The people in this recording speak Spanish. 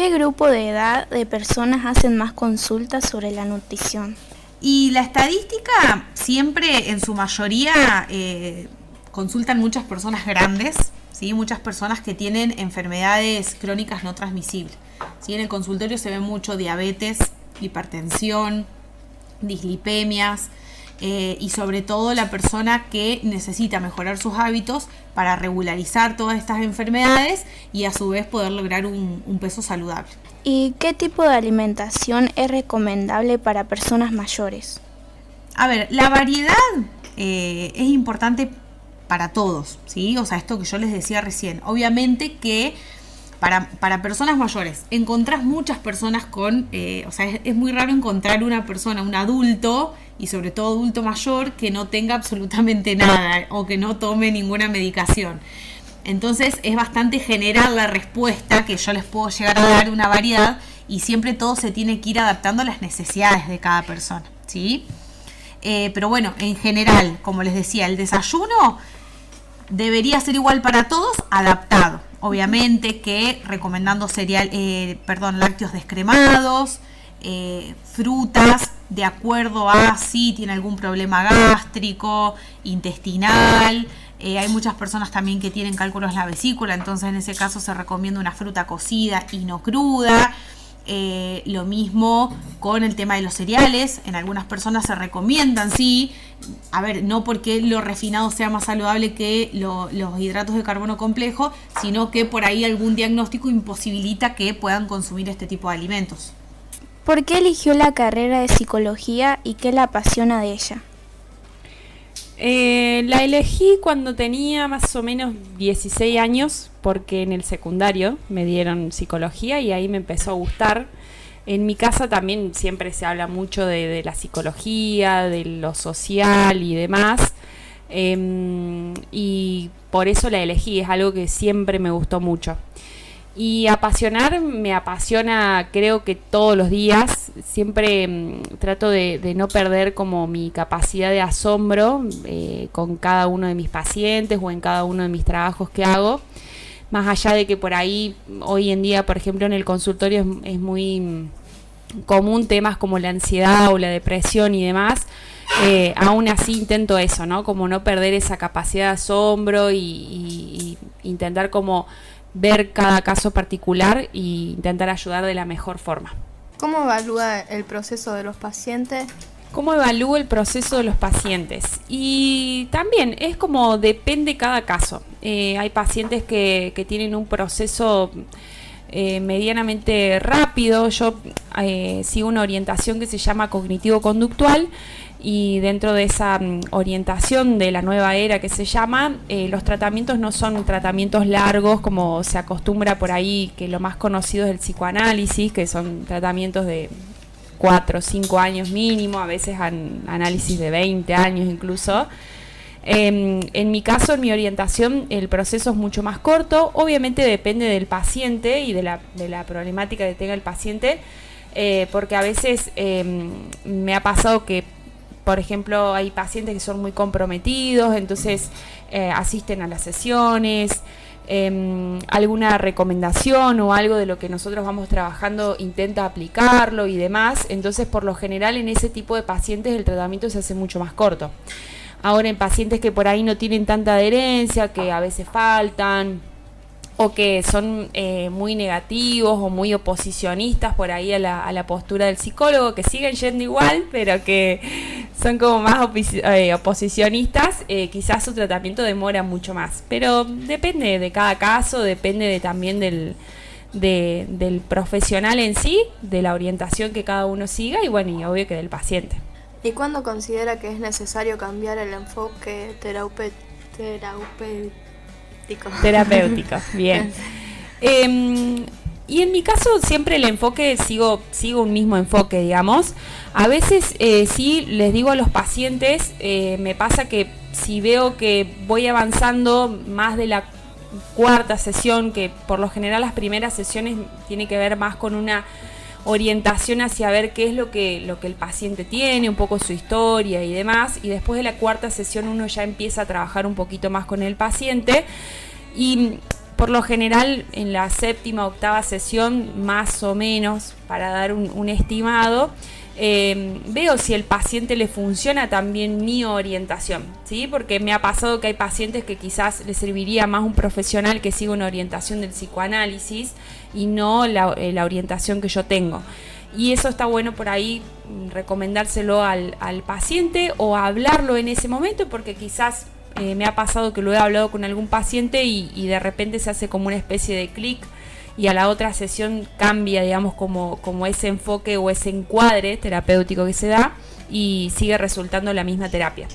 qué grupo de edad de personas hacen más consultas sobre la nutrición? Y la estadística siempre, en su mayoría, consultan muchas personas grandes, ¿sí? Muchas personas que tienen enfermedades crónicas no transmisibles. ¿Sí? En el consultorio se ve mucho diabetes, hipertensión, dislipemias, y sobre todo la persona que necesita mejorar sus hábitos para regularizar todas estas enfermedades y a su vez poder lograr un peso saludable. ¿Y qué tipo de alimentación es recomendable para personas mayores? A ver, la variedad es importante para todos, ¿sí? O sea, esto que yo les decía recién. Obviamente que para personas mayores encontrás muchas personas con, o sea, es muy raro encontrar una persona, un adulto, y sobre todo adulto mayor, que no tenga absolutamente nada o que no tome ninguna medicación. Entonces es bastante general la respuesta, que yo les puedo llegar a dar una variedad, y siempre todo se tiene que ir adaptando a las necesidades de cada persona, ¿sí? Pero bueno, en general, como les decía, el desayuno debería ser igual para todos, adaptado. Obviamente que recomendando lácteos descremados, frutas, de acuerdo a si tiene algún problema gástrico, intestinal. Hay muchas personas también que tienen cálculos en la vesícula, entonces en ese caso se recomienda una fruta cocida y no cruda. Lo mismo con el tema de los cereales. En algunas personas se recomiendan, sí, a ver, no porque lo refinado sea más saludable que los hidratos de carbono complejo, sino que por ahí algún diagnóstico imposibilita que puedan consumir este tipo de alimentos. ¿Por qué eligió la carrera de psicología y qué la apasiona de ella? La elegí cuando tenía más o menos 16 años, porque en el secundario me dieron psicología y ahí me empezó a gustar. En mi casa también siempre se habla mucho de la psicología, de lo social y demás, y por eso la elegí, es algo que siempre me gustó mucho. Y apasionar, me apasiona, creo que todos los días. Siempre trato de no perder como mi capacidad de asombro con cada uno de mis pacientes o en cada uno de mis trabajos que hago. Más allá de que por ahí, hoy en día, por ejemplo, en el consultorio es muy común temas como la ansiedad o la depresión y demás. Aún así intento eso, ¿no? Como no perder esa capacidad de asombro y intentar como ver cada caso particular e intentar ayudar de la mejor forma. ¿Cómo evalúa el proceso de los pacientes? ¿Cómo evalúo el proceso de los pacientes? Y también es como depende cada caso. Hay pacientes que tienen un proceso medianamente rápido. Yo sigo una orientación que se llama cognitivo-conductual, y dentro de esa orientación de la nueva era que se llama, los tratamientos no son tratamientos largos como se acostumbra por ahí, que lo más conocido es el psicoanálisis, que son tratamientos de 4 o 5 años mínimo, a veces análisis de 20 años incluso. En mi caso, en mi orientación, el proceso es mucho más corto. Obviamente depende del paciente y de la problemática que tenga el paciente, porque a veces me ha pasado que, por ejemplo, hay pacientes que son muy comprometidos, entonces asisten a las sesiones, alguna recomendación o algo de lo que nosotros vamos trabajando intenta aplicarlo y demás. Entonces, por lo general, en ese tipo de pacientes el tratamiento se hace mucho más corto. Ahora, en pacientes que por ahí no tienen tanta adherencia, que a veces faltan, o que son muy negativos o muy oposicionistas por ahí a la postura del psicólogo, que siguen yendo igual, pero que son como más oposicionistas, quizás su tratamiento demora mucho más. Pero depende de cada caso, depende también del profesional en sí, de la orientación que cada uno siga y bueno, y obvio que del paciente. ¿Y cuándo considera que es necesario cambiar el enfoque terapéutico? Bien. Y en mi caso siempre el enfoque, sigo un mismo enfoque, digamos. A veces sí les digo a los pacientes, me pasa que si veo que voy avanzando más de la cuarta sesión, que por lo general las primeras sesiones tiene que ver más con una orientación hacia ver qué es lo que el paciente tiene, un poco su historia y demás, y después de la cuarta sesión uno ya empieza a trabajar un poquito más con el paciente. Y por lo general en la séptima, octava sesión, más o menos, para dar un estimado, veo si el paciente le funciona también mi orientación, ¿sí? Porque me ha pasado que hay pacientes que quizás les serviría más un profesional que siga una orientación del psicoanálisis y no la orientación que yo tengo. Y eso está bueno por ahí recomendárselo al paciente o hablarlo en ese momento, porque quizás me ha pasado que lo he hablado con algún paciente y de repente se hace como una especie de clic y a la otra sesión cambia, digamos, como ese enfoque o ese encuadre terapéutico que se da y sigue resultando la misma terapia.